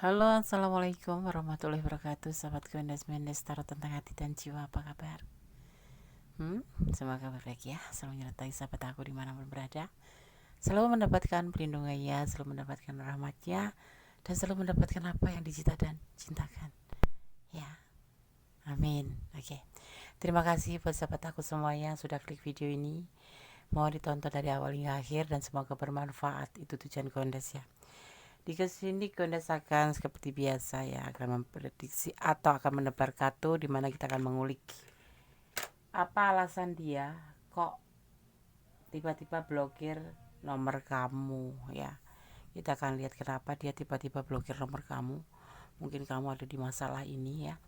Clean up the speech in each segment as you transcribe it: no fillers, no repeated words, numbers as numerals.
Halo, assalamualaikum warahmatullahi wabarakatuh. Sahabat Mendes Tarot tentang hati dan jiwa, apa kabar? Semoga baik ya. Selalu menyertai sahabat aku dimanapun berada. Selalu mendapatkan perlindungannya, selalu mendapatkan rahmatnya, dan selalu mendapatkan apa yang dicita dan cintakan. Ya, amin. Oke. Terima kasih buat sahabat aku semuanya yang sudah klik video ini. Mohon ditonton dari awal hingga akhir dan semoga bermanfaat. Itu tujuan Gondes ya. Di sini Gondes akan seperti biasa ya, akan memprediksi atau akan menebar kartu di mana kita akan mengulik apa alasan dia kok tiba-tiba blokir nomor kamu ya. Kita akan lihat kenapa dia tiba-tiba blokir nomor kamu. Mungkin kamu ada di masalah ini ya.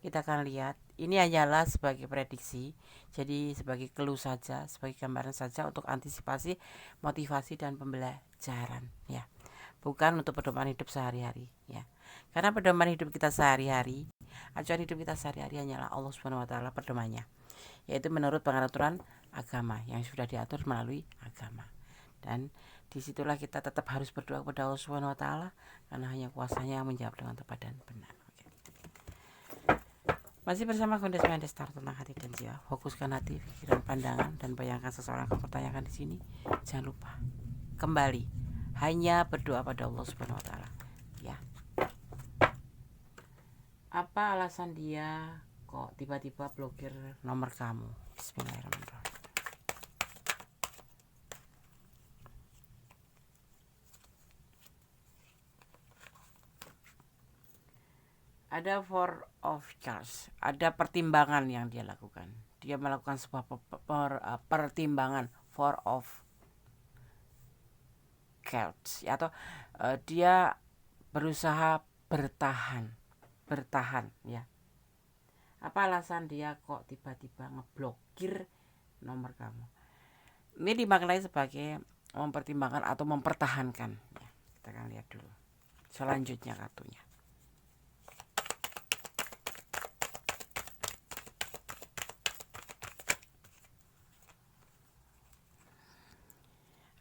Kita akan lihat, ini hanyalah sebagai prediksi, jadi sebagai clue saja, sebagai gambaran saja untuk antisipasi, motivasi dan pembelajaran ya. Bukan untuk pedoman hidup sehari-hari ya. Karena pedoman hidup kita sehari-hari, acuan hidup kita sehari-hari hanyalah Allah Subhanahu wa taala pedomannya, yaitu menurut pengaturan agama yang sudah diatur melalui agama. Dan disitulah kita tetap harus berdoa kepada Allah Subhanahu wa taala karena hanya kuasanya yang menjawab dengan tepat dan benar. Masih bersama Gondes Mendes Tarot tentang hati dan jiwa. Fokuskan hati, pikiran, pandangan, dan bayangkan seseorang yang kamu pertanyakan di sini. Jangan lupa kembali hanya berdoa pada Allah Subhanahu wa taala. Ya. Apa alasan dia kok tiba-tiba blokir nomor kamu? Bismillahirrahmanirrahim. Ada four of cards, ada pertimbangan yang dia lakukan. Dia melakukan sebuah pertimbangan, four of cards atau dia berusaha bertahan ya. Apa alasan dia kok tiba-tiba ngeblokir nomor kamu? Ini dimaknai sebagai mempertimbangkan atau mempertahankan ya. Kita akan lihat dulu selanjutnya kartunya.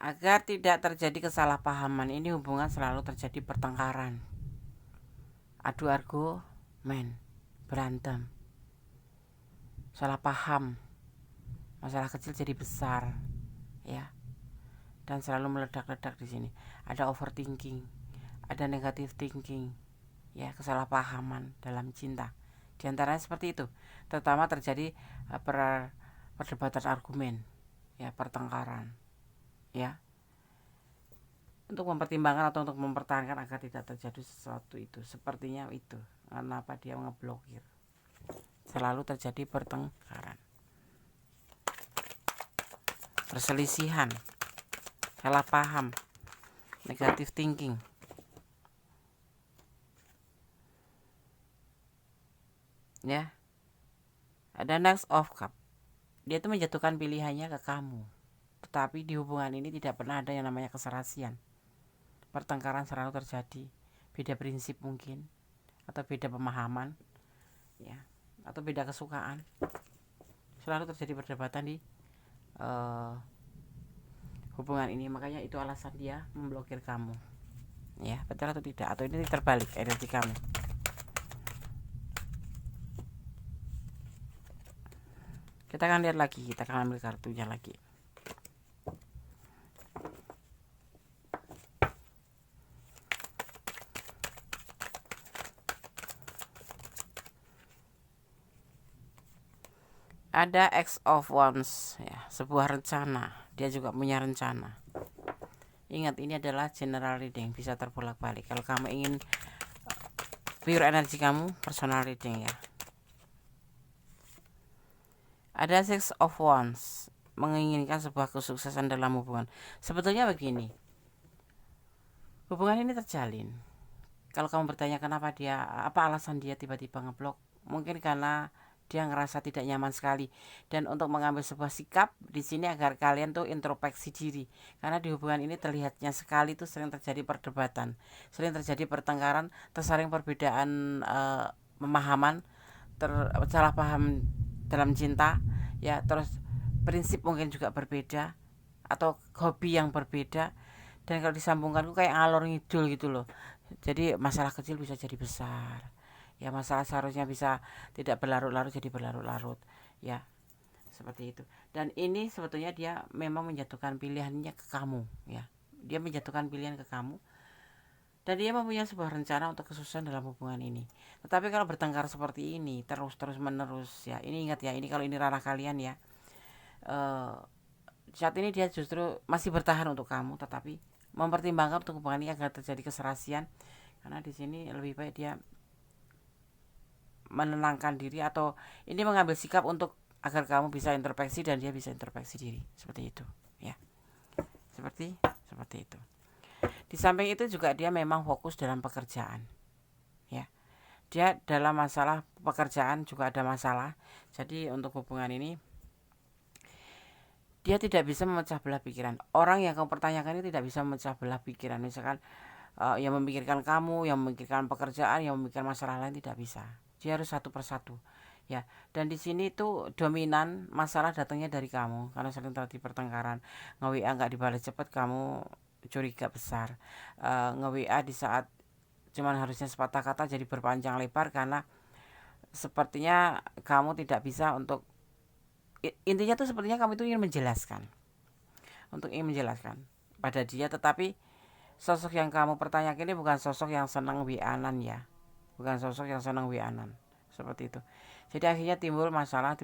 Agar tidak terjadi kesalahpahaman, ini hubungan selalu terjadi pertengkaran, adu argumen, berantem, salah paham, masalah kecil jadi besar ya, dan selalu meledak-ledak di sini. Ada overthinking, ada negative thinking ya, kesalahpahaman dalam cinta. Di antaranya seperti itu, terutama terjadi perdebatan argumen ya, pertengkaran ya, untuk mempertimbangkan atau untuk mempertahankan agar tidak terjadi sesuatu itu. Sepertinya itu kenapa dia ngeblokir, selalu terjadi pertengkaran, perselisihan, salah paham, negative thinking ya. Ada next of cup, dia itu menjatuhkan pilihannya ke kamu, tetapi di hubungan ini tidak pernah ada yang namanya keserasian. Pertengkaran selalu terjadi, beda prinsip mungkin, atau beda pemahaman ya, atau beda kesukaan. Selalu terjadi perdebatan di hubungan ini. Makanya itu alasan dia memblokir kamu ya, betul atau tidak, atau ini terbalik energi kamu. Kita akan lihat lagi, kita akan ambil kartunya lagi. Ada X of Wands ya, sebuah rencana. Dia juga punya rencana. Ingat, ini adalah general reading, bisa terbolak-balik. Kalau kamu ingin pure energi kamu, personal reading ya. Ada Six of Wands, menginginkan sebuah kesuksesan dalam hubungan. Sebetulnya begini, hubungan ini terjalin. Kalau kamu bertanya kenapa dia, apa alasan dia tiba-tiba ngeblok, mungkin karena dia ngerasa tidak nyaman sekali, dan untuk mengambil sebuah sikap di sini agar kalian tuh introspeksi diri, karena di hubungan ini terlihatnya sekali tuh sering terjadi perdebatan, sering terjadi pertengkaran, tersaring perbedaan pemahaman, salah paham dalam cinta ya, terus prinsip mungkin juga berbeda atau hobi yang berbeda. Dan kalau disambungkan kayak ngalor ngidul gitu loh. Jadi masalah kecil bisa jadi besar. Ya, masalah seharusnya bisa tidak berlarut-larut jadi berlarut-larut. Ya, seperti itu. Dan ini sebetulnya dia memang menjatuhkan pilihannya ke kamu, ya. Dia menjatuhkan pilihan ke kamu dan dia mempunyai sebuah rencana untuk kesuksesan dalam hubungan ini. Tetapi kalau bertengkar seperti ini terus menerus, ya, ini ingat ya, ini kalau ini ranah kalian ya, saat ini dia justru masih bertahan untuk kamu, tetapi mempertimbangkan untuk hubungan ini agar terjadi keserasian, karena di sini lebih baik dia menenangkan diri atau ini mengambil sikap untuk agar kamu bisa introspeksi dan dia bisa introspeksi diri, seperti itu, ya, seperti itu. Di samping itu juga dia memang fokus dalam pekerjaan, ya. Dia dalam masalah pekerjaan juga ada masalah. Jadi untuk hubungan ini dia tidak bisa memecah belah pikiran. Orang yang kamu pertanyakan ini tidak bisa memecah belah pikiran. Misalkan yang memikirkan kamu, yang memikirkan pekerjaan, yang memikirkan masalah lain, tidak bisa. Dia harus satu persatu, ya. Dan di sini tuh dominan masalah datangnya dari kamu karena sering terjadi pertengkaran. Nge-WA nggak dibalas cepat, kamu curiga besar. Nge-WA di saat cuman harusnya sepatah kata jadi berpanjang lebar karena sepertinya kamu tidak bisa untuk, intinya tuh sepertinya kamu itu ingin menjelaskan pada dia, tetapi sosok yang kamu pertanyakan ini bukan sosok yang senang WA-an, ya, seperti itu. Jadi akhirnya timbul masalah,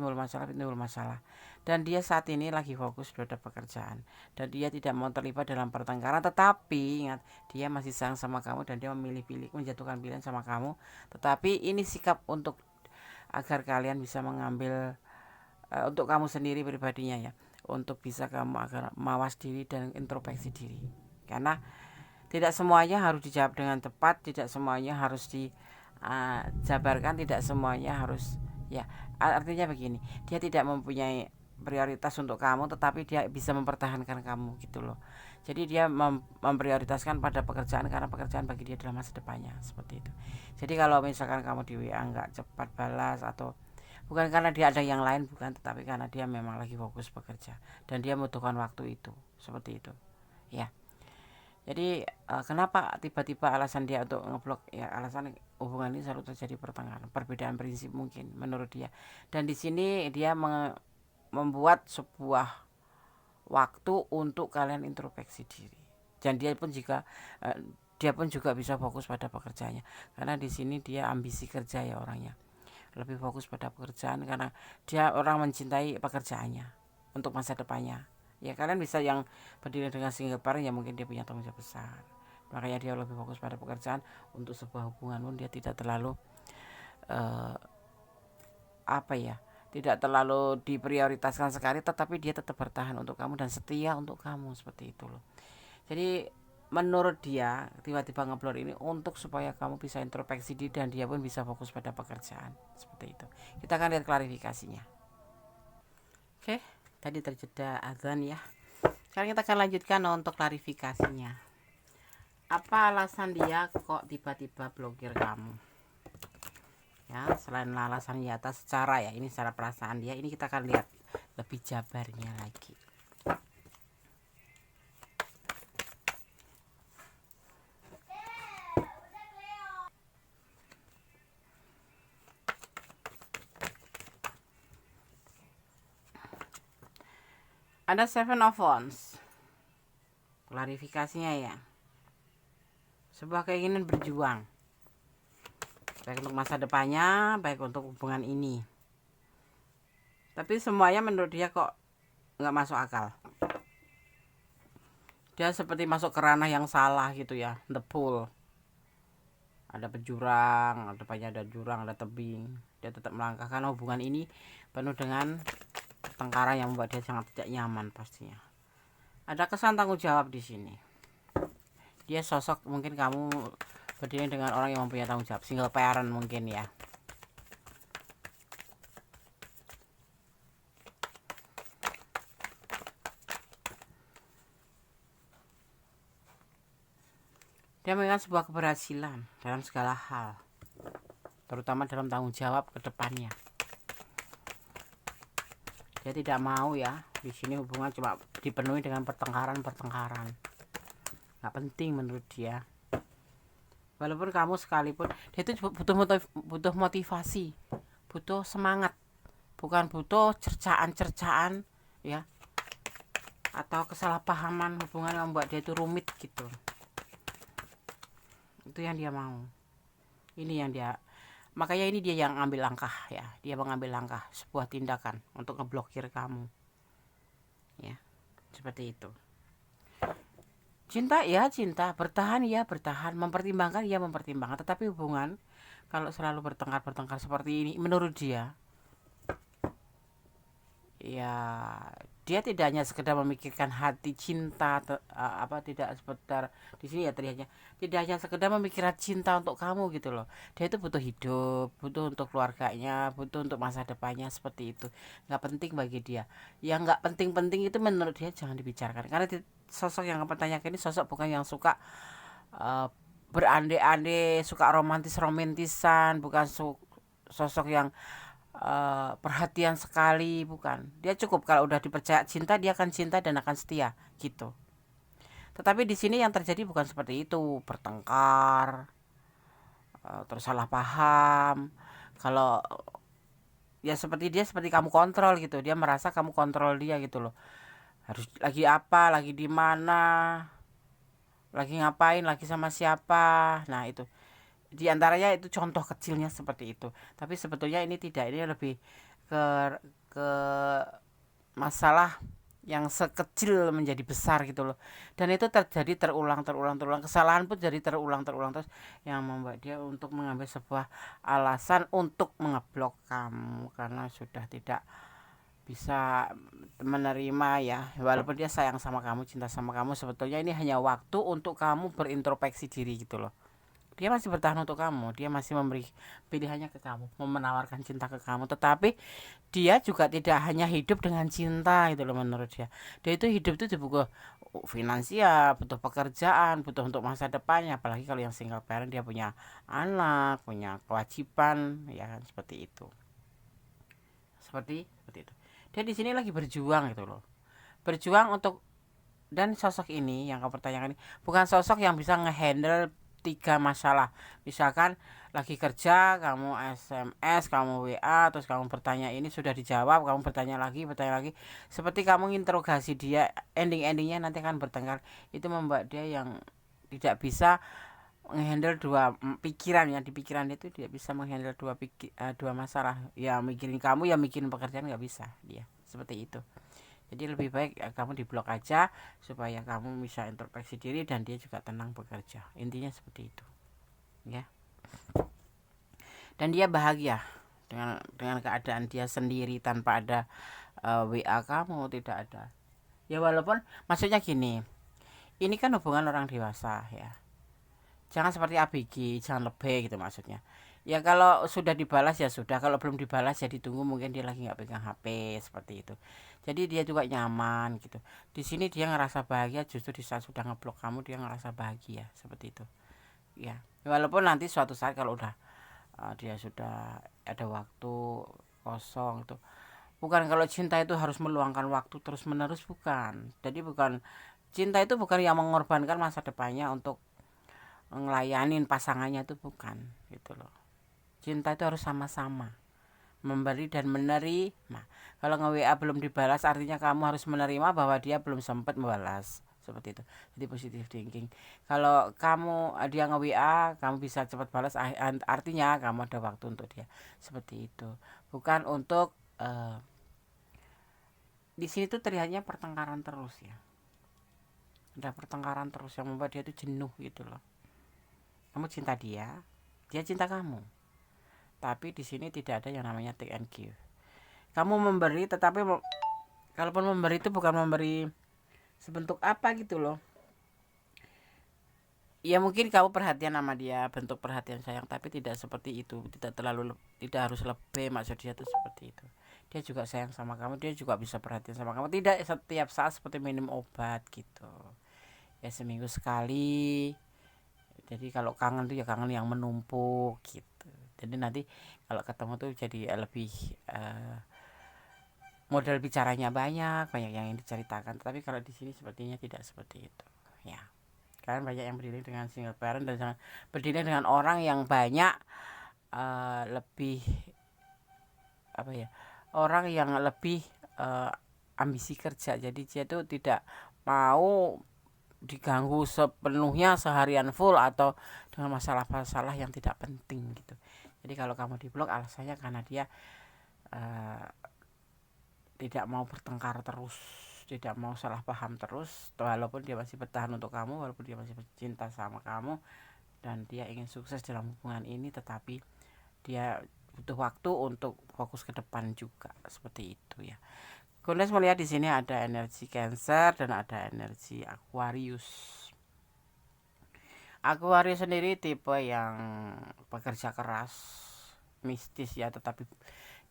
dan dia saat ini lagi fokus pada pekerjaan dan dia tidak mau terlibat dalam pertengkaran. Tetapi ingat, dia masih sayang sama kamu dan dia menjatuhkan pilihan sama kamu. Tetapi ini sikap untuk agar kalian bisa mengambil untuk kamu sendiri pribadinya, ya, untuk bisa kamu agar mawas diri dan introspeksi diri, karena tidak semuanya harus dijawab dengan tepat, tidak semuanya harus dijabarkan, tidak semuanya harus, ya, artinya begini, dia tidak mempunyai prioritas untuk kamu tetapi dia bisa mempertahankan kamu, gitu loh. Jadi dia memprioritaskan pada pekerjaan karena pekerjaan bagi dia adalah masa depannya, seperti itu. Jadi kalau misalkan kamu di WA nggak cepat balas, atau bukan karena dia ada yang lain, bukan, tetapi karena dia memang lagi fokus bekerja dan dia membutuhkan waktu itu, seperti itu, ya. Jadi kenapa tiba-tiba alasan dia untuk ngeblok, ya, alasan hubungan ini selalu terjadi pertengkaran, perbedaan prinsip mungkin menurut dia. Dan di sini dia membuat sebuah waktu untuk kalian introspeksi diri. Dan dia pun juga bisa fokus pada pekerjaannya, karena di sini dia ambisi kerja, ya, orangnya lebih fokus pada pekerjaan karena dia orang mencintai pekerjaannya untuk masa depannya. Ya, kalian bisa yang berdiri dengan single parent, ya, mungkin dia punya tanggung jawab besar, makanya dia lebih fokus pada pekerjaan. Untuk sebuah hubungan pun dia tidak terlalu tidak terlalu diprioritaskan sekali, tetapi dia tetap bertahan untuk kamu dan setia untuk kamu, seperti itu loh. Jadi menurut dia tiba-tiba ngeblur ini untuk supaya kamu bisa introspeksi diri dan dia pun bisa fokus pada pekerjaan, seperti itu. Kita akan lihat klarifikasinya. Oke, tadi terjeda azan, ya. Sekarang kita akan lanjutkan untuk klarifikasinya. Apa alasan dia kok tiba-tiba blokir kamu? Ya, selain alasan nyata secara, ya, ini secara perasaan dia, ini kita akan lihat lebih jabarnya lagi. Ada Seven of Wands. Klarifikasinya, ya, sebuah keinginan berjuang, baik untuk masa depannya, baik untuk hubungan ini. Tapi semuanya menurut dia kok nggak masuk akal. Dia seperti masuk ke ranah yang salah, gitu, ya, the pool. Ada jurang, ada jurang, ada tebing. Dia tetap melangkah karena hubungan ini penuh dengan pertengkaran yang membuat dia sangat tidak nyaman pastinya. Ada kesan tanggung jawab di sini. Dia sosok, mungkin kamu berdiri dengan orang yang mempunyai tanggung jawab, single parent mungkin, ya. Dia menginginkan sebuah keberhasilan dalam segala hal, terutama dalam tanggung jawab ke depannya. Dia tidak mau, ya, di sini hubungan cuma dipenuhi dengan pertengkaran. Nggak penting menurut dia. Walaupun kamu sekalipun, dia itu butuh motivasi, butuh semangat, bukan butuh cercaan-cercaan ya, atau kesalahpahaman hubungan yang membuat dia itu rumit gitu. Itu yang dia mau. Ini yang dia, makanya ini dia yang ambil langkah ya, dia mengambil langkah sebuah tindakan untuk ngeblokir kamu ya, seperti itu. Cinta ya cinta, bertahan ya bertahan, mempertimbangkan ya mempertimbangkan, tetapi hubungan kalau selalu bertengkar seperti ini menurut dia ya, dia tidak hanya sekedar memikirkan hati cinta tidak sekedar di sini ya terlihatnya, tidak hanya sekedar memikirkan cinta untuk kamu gitu loh. Dia itu butuh hidup, butuh untuk keluarganya, butuh untuk masa depannya, seperti itu. Nggak penting bagi dia. Yang nggak penting-penting itu menurut dia jangan dibicarakan, karena sosok yang kamu tanyakan ini sosok bukan yang suka berande-ande, suka romantisan, bukan sosok yang perhatian sekali, bukan. Dia cukup kalau udah dipercaya cinta, dia akan cinta dan akan setia gitu. Tetapi di sini yang terjadi bukan seperti itu, bertengkar, terus salah paham. Kalau ya seperti dia, seperti kamu kontrol gitu, dia merasa kamu kontrol dia gitu loh. Harus lagi apa, lagi di mana, lagi ngapain, lagi sama siapa. Nah itu di antaranya itu contoh kecilnya seperti itu. Tapi sebetulnya ini tidak, ini lebih ke ke masalah yang sekecil menjadi besar gitu loh. Dan itu terjadi terulang. Kesalahan pun jadi terulang terus, yang membuat dia untuk mengambil sebuah alasan untuk mengeblok kamu karena sudah tidak bisa menerima ya. Walaupun dia sayang sama kamu, cinta sama kamu, sebetulnya ini hanya waktu untuk kamu berintrospeksi diri gitu loh. Dia masih bertahan untuk kamu, dia masih memberi pilihannya ke kamu, mau menawarkan cinta ke kamu, tetapi dia juga tidak hanya hidup dengan cinta gitu loh. Menurut dia itu hidup itu butuh finansial, butuh pekerjaan, butuh untuk masa depannya. Apalagi kalau yang single parent, dia punya anak, punya kewajiban ya kan, seperti itu. Seperti itu. Dia di sini lagi berjuang gitu loh, berjuang untuk. Dan sosok ini yang kamu pertanyakan ini bukan sosok yang bisa ngehandle 3 masalah. Misalkan lagi kerja, kamu SMS, kamu WA, terus kamu bertanya, ini sudah dijawab, kamu bertanya lagi, seperti kamu interogasi dia, endingnya nanti akan bertengkar. Itu membuat dia yang tidak bisa menghandle dua pikiran ya. Di pikiran dia itu tidak bisa menghandle dua masalah ya, mikirin kamu ya mikirin pekerjaan, nggak bisa dia seperti itu. Jadi lebih baik kamu diblok aja supaya kamu bisa introspeksi diri dan dia juga tenang bekerja. Intinya seperti itu, ya. Dan dia bahagia dengan keadaan dia sendiri tanpa ada WA kamu, tidak ada. Ya walaupun maksudnya gini, ini kan hubungan orang dewasa ya. Jangan seperti ABG, jangan lebih gitu maksudnya. Ya kalau sudah dibalas ya sudah, kalau belum dibalas ya ditunggu, mungkin dia lagi nggak pegang HP seperti itu. Jadi dia juga nyaman gitu. Di sini dia ngerasa bahagia, justru di saat sudah ngeblok kamu dia ngerasa bahagia seperti itu. Ya, walaupun nanti suatu saat kalau udah dia sudah ada waktu kosong itu. Bukan kalau cinta itu harus meluangkan waktu terus menerus, bukan. Jadi bukan, cinta itu bukan yang mengorbankan masa depannya untuk ngelayanin pasangannya, itu bukan gitu loh. Cinta itu harus sama-sama memberi dan menerima. Kalau nge-WA belum dibalas artinya kamu harus menerima bahwa dia belum sempat membalas, seperti itu. Jadi positive thinking. Kalau kamu dia nge-WA kamu bisa cepat balas, artinya kamu ada waktu untuk dia, seperti itu. Bukan untuk di sini tuh terlihatnya pertengkaran terus ya. Ada pertengkaran terus yang membuat dia tuh jenuh gitu loh. Kamu cinta dia, dia cinta kamu. Tapi di sini tidak ada yang namanya take and give. Kamu memberi, tetapi kalaupun memberi itu bukan memberi sebentuk apa gitu loh. Ya mungkin kamu perhatian sama dia, bentuk perhatian sayang, tapi tidak seperti itu, tidak harus lebih, maksud dia tuh seperti itu. Dia juga sayang sama kamu, dia juga bisa perhatian sama kamu, tidak setiap saat seperti minum obat gitu. Ya seminggu sekali. Jadi kalau kangen tuh ya kangen yang menumpuk gitu. Jadi nanti kalau ketemu tuh jadi lebih modal bicaranya banyak yang diceritakan. Tapi kalau di sini sepertinya tidak seperti itu, ya. Kalian banyak yang berdealing dengan single parent dan jangan berdealing dengan orang yang banyak lebih apa ya, orang yang lebih ambisi kerja. Jadi dia tuh tidak mau diganggu sepenuhnya seharian full atau dengan masalah-masalah yang tidak penting gitu. Jadi kalau kamu diblok alasannya karena dia tidak mau bertengkar terus, tidak mau salah paham terus, walaupun dia masih bertahan untuk kamu, walaupun dia masih cinta sama kamu dan dia ingin sukses dalam hubungan ini, tetapi dia butuh waktu untuk fokus ke depan juga, seperti itu ya. Kunes melihat di sini ada energi Cancer dan ada energi Aquarius. Aquarius sendiri tipe yang pekerja keras, mistis ya, tetapi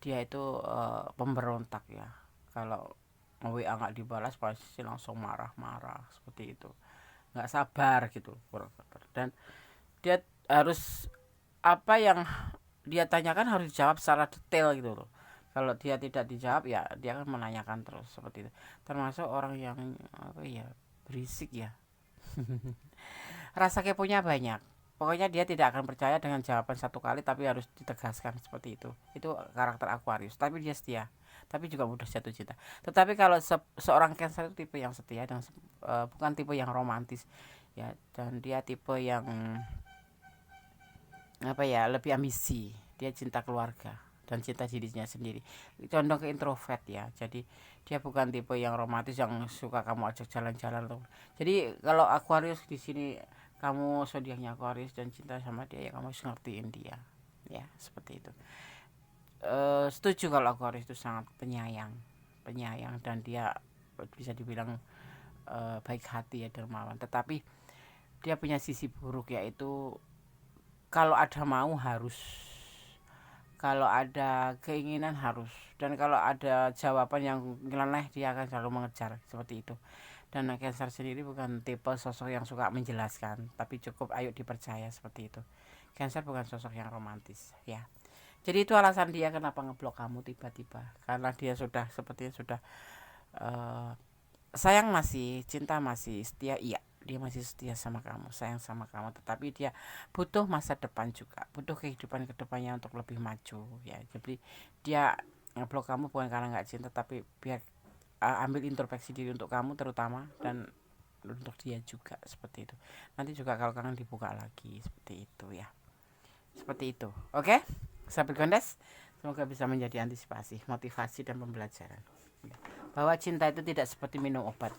dia itu pemberontak ya. Kalau WA nggak dibalas pasti langsung marah-marah seperti itu, nggak sabar gitu. Dan dia harus apa yang dia tanyakan harus dijawab secara detail gitu loh. Kalau dia tidak dijawab ya dia akan menanyakan terus seperti itu. Termasuk orang yang apa ya, berisik ya. Rasa keponya banyak. Pokoknya dia tidak akan percaya dengan jawaban satu kali tapi harus ditegaskan seperti itu. Itu karakter Aquarius. Tapi dia setia. Tapi juga mudah jatuh cinta. Tetapi kalau seorang Cancer itu tipe yang setia dan bukan tipe yang romantis ya, dan dia tipe yang apa ya, lebih ambisi. Dia cinta keluarga dan cinta dirinya sendiri, condong ke introvert ya. Jadi dia bukan tipe yang romantis yang suka kamu ajak jalan-jalan tuh. Jadi kalau Aquarius di sini kamu zodiaknya Aquarius dan cinta sama dia ya kamu harus ngertiin dia ya, seperti itu. Setuju kalau Aquarius itu sangat penyayang, penyayang dan dia bisa dibilang baik hati ya, dermawan. Tetapi dia punya sisi buruk, yaitu kalau ada mau harus, kalau ada keinginan harus, dan kalau ada jawaban yang nyeleneh dia akan selalu mengejar seperti itu. Dan Cancer sendiri bukan tipe sosok yang suka menjelaskan, tapi cukup ayo dipercaya seperti itu. Cancer bukan sosok yang romantis ya. Jadi itu alasan dia kenapa ngeblok kamu tiba-tiba, karena dia sudah sepertinya sudah uh, sayang, masih cinta, masih setia. Iya, dia masih setia sama kamu, sayang sama kamu, tetapi dia butuh masa depan juga, butuh kehidupan kedepannya untuk lebih maju ya. Jadi dia ngeblok kamu bukan karena nggak cinta, tapi biar ambil introspeksi diri untuk kamu terutama, dan untuk dia juga seperti itu. Nanti juga kalau kangen dibuka lagi seperti itu ya, seperti itu. Oke, sahabat Gondes, semoga bisa menjadi antisipasi, motivasi dan pembelajaran bahwa cinta itu tidak seperti minum obat.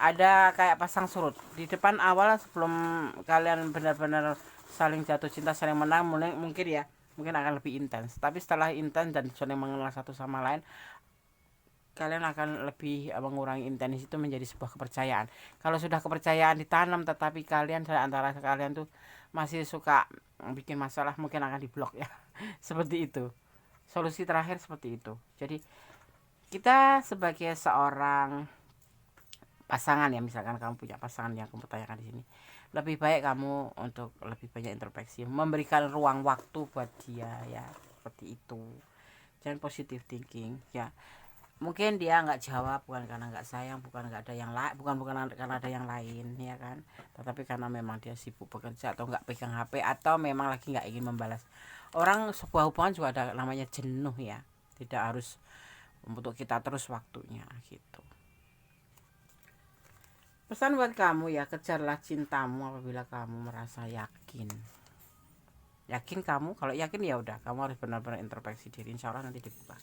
Ada kayak pasang surut di depan awal, sebelum kalian benar-benar saling jatuh cinta, saling menang, mungkin ya, mungkin akan lebih intens. Tapi setelah intens dan saling mengenal satu sama lain, kalian akan lebih mengurangi intens itu menjadi sebuah kepercayaan. Kalau sudah kepercayaan ditanam tetapi kalian antara kalian tuh masih suka bikin masalah, mungkin akan diblok ya. Seperti itu. Solusi terakhir seperti itu. Jadi kita sebagai seorang pasangan ya, misalkan kamu punya pasangan yang kamu tanyakan di sini, lebih baik kamu untuk lebih banyak introspeksi, memberikan ruang waktu buat dia ya, seperti itu. Jangan positive thinking ya. Mungkin dia nggak jawab bukan karena nggak sayang, bukan nggak ada yang lain, bukan karena ada yang lain ya kan, tetapi karena memang dia sibuk bekerja atau nggak pegang HP atau memang lagi nggak ingin membalas. Orang sebuah hubungan juga ada namanya jenuh ya, tidak harus untuk kita terus waktunya gitu. Pesan buat kamu ya, kejarlah cintamu apabila kamu merasa yakin. Yakin kamu, kalau yakin ya udah, kamu harus benar-benar introspeksi diri, insya Allah nanti dibuka.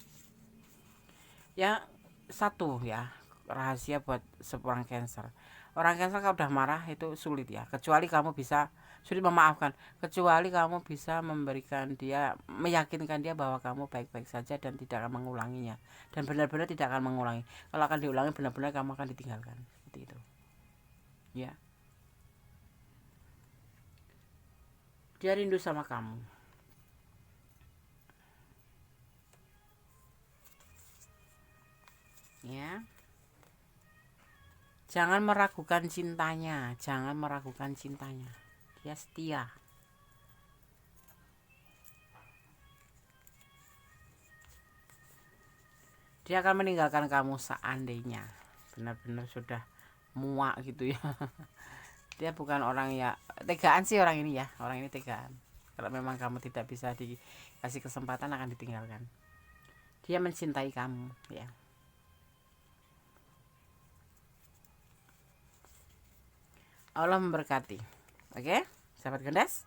Ya, satu ya, rahasia buat seorang Cancer. Orang Cancer kalau udah marah itu sulit ya, kecuali kamu bisa sulit memaafkan, kecuali kamu bisa memberikan dia, meyakinkan dia bahwa kamu baik-baik saja dan tidak akan mengulanginya, dan benar-benar tidak akan mengulangi. Kalau akan diulangi benar-benar kamu akan ditinggalkan, seperti itu ya. Dia rindu sama kamu ya. Jangan meragukan cintanya, jangan meragukan cintanya. Dia setia. Dia akan meninggalkan kamu seandainya benar-benar sudah muak gitu ya. Dia bukan orang ya tegaan sih, orang ini ya, orang ini tegaan. Kalau memang kamu tidak bisa dikasih kesempatan akan ditinggalkan. Dia mencintai kamu ya. Allah memberkati. Oke, sahabat Gondes.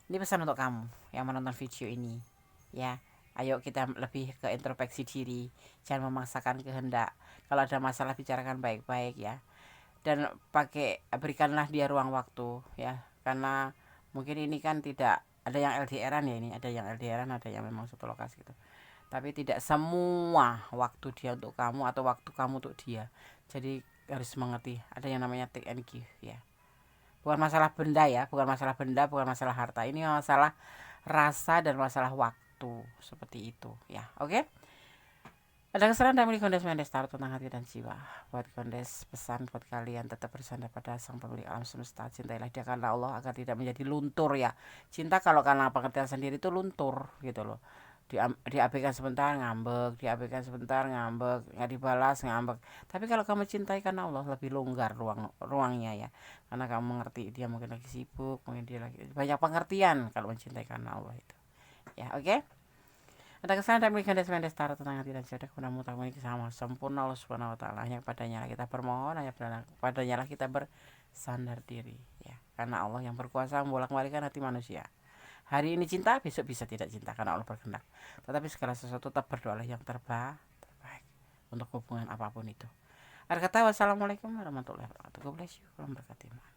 Ini pesan untuk kamu yang menonton video ini. Ya, ayo kita lebih ke introspeksi diri. Jangan memaksakan kehendak. Kalau ada masalah bicarakan baik-baik ya. Dan berikanlah dia ruang waktu ya. Karena mungkin ini kan tidak ada yang LDRan ya ini, ada yang LDRan, ada yang memang satu lokasi gitu. Tapi tidak semua waktu dia untuk kamu atau waktu kamu untuk dia. Jadi harus mengerti, ada yang namanya take and give ya. Bukan masalah benda ya, bukan masalah benda, bukan masalah harta. Ini masalah rasa dan masalah waktu, seperti itu ya. Oke. Ada kesalahan dari Gondes Mendes taruh tentang hati dan jiwa. Buat Gondes pesan buat kalian tetap bersandar pada Sang Pemilik alam semesta. Cintailah dia karena Allah agar tidak menjadi luntur ya. Cinta kalau karena pengertian sendiri itu luntur gitu loh. Diabaikan sebentar ngambek, diabaikan sebentar ngambek, nggak dibalas ngambek. Tapi kalau kamu cintai karena Allah lebih longgar ruangnya ya. Karena kamu mengerti dia mungkin lagi sibuk, mungkin dia lagi banyak pengertian kalau mencintai karena Allah itu. Ya, oke. Ada kesalahan dan memiliki Mendes taruh tentang hati dan jodoh kepada mutamu ini sama sempurna Allah Subhanahu wa taala. Hanya padanya lah kita bermohon, hanya padanya lah kita bersandar diri ya. Karena Allah yang berkuasa membolak-balikan hati manusia. Hari ini cinta, besok bisa tidak cinta karena Allah berkehendak. Tetapi segala sesuatu tetap berdoalah yang terbaik untuk hubungan apapun itu. Akhir kata, wassalamualaikum warahmatullahi wabarakatuh. God bless you.